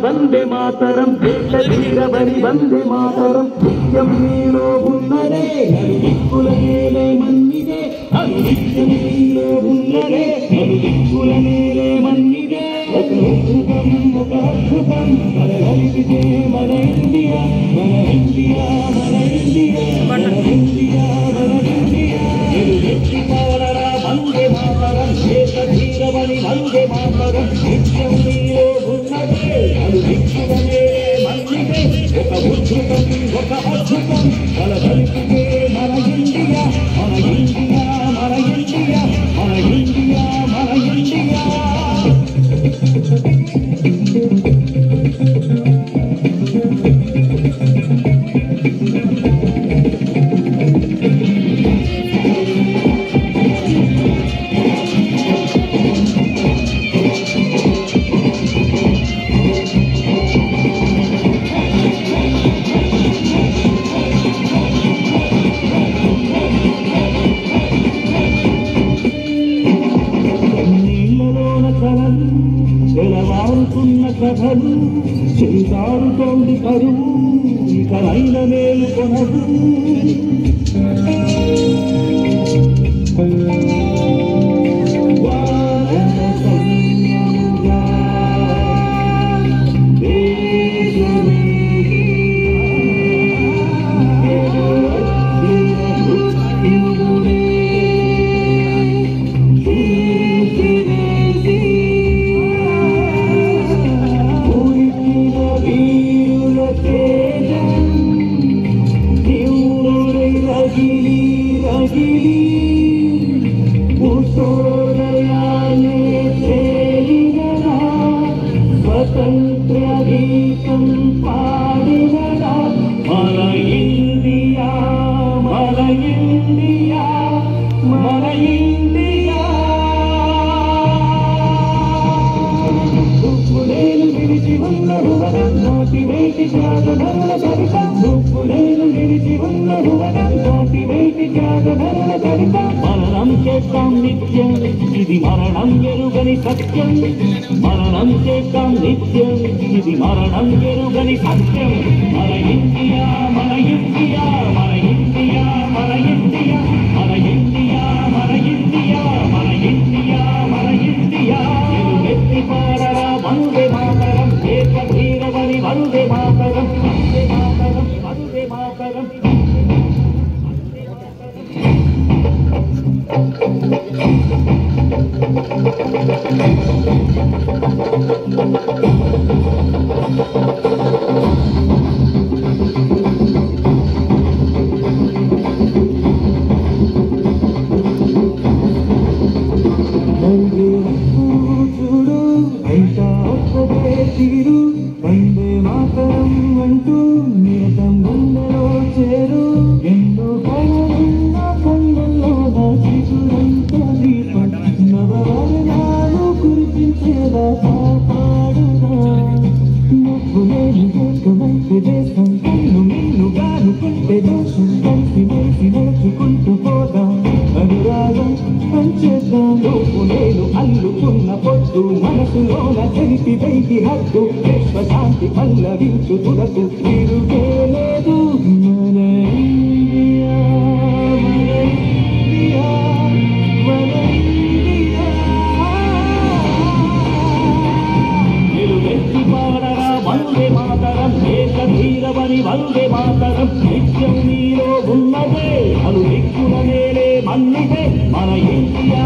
వందే మాతరం దేశ ధీరబలి వందే మాతరం నిత్యం నీలో ఉన్నదే దిక్కుల నేలే మన్నిదే అను నిత్యం నీలో ఉన్నదే దిక్కుల నేలే మన్నిదే ఒక అద్భుతం మన కలిపితే మన ఇండియా మన ఇండియా మన ఇండియా మన ఇండియా మన ఇండియా ఎత్తి పాడరా వందే మాతరం దేశ ధీరబలి వందే మాతరం నిత్యం నీలో ఉన్నదే ఒక ఉద్భుతం ఒక అద్భుతం మన కలిపితే మన ఇండియా మన ఇండియా మన ఇండియా మన ఇండియా మన ఇండియా తెలవారుతున్న కథలు చేదారుతోంది కరువు ఇక రైల మేలు కొనదు స్వతంత్ర గీతం పాడినడా మన ఇండియా మన ఇండియా మన ఇండియా ఉప్పులేలు విడిచి ఉన్న భువనం నోటి వేటి త్యాగధనుల చరిత ఉప్పులేలు విడిచి ఉన్న భువనం నోటి వేటి త్యాగధనుల చరిత మరణం చేస్తాం నిత్యం ఇది మరణం ఎరుగని సత్యం మరణం చేస్తాం నిత్యం ఇది మరణం ఎరుగని సత్యం మన ఇండియా మన ఇండియా మన ఇండియా మన ఇండియా మన ఇండియా మన ఇండియా మన ఇండియా మన ఇండియా ఎత్తి పాడరా వందే మాతరం దేశ ధీరబలి వందే మాతరం వందే మాతరం వందే మాతరం చూడు అంతా ఒక్కటే తీరు వందే మాతరం అంటూ నిరతం గుండెలో చేరు ఎన్నో కళలున్న కళ్ళల్లో దాచికుడంత దీపం నవవర్ణాలు కురిపించేలా కాపాడునా నవ్వు లేని దేశమైతే దేశం కన్ను మిన్నుగాను కుంటే దోషం కలిసి మెలిసి నడుచుకుంటూ పోదాం అనురాగం పంచేద్దాం లోపు నేను అల్లుకున్న పొద్దు మనసులోన చెరిపి వెయ్యి హద్దు విశ్వశాంతి పల్లవించు తులకు తిరుగే లేదు మన ఇండియా మన ఇండియా మన ఇండియా నిలువెత్తి పాడరా వందే మాతరం దేశ ధీరబలి వందే మాతరం నిత్యం నీలో ఉన్నదే అను దిక్కుల నేలే మన్నిదే మన ఇండియా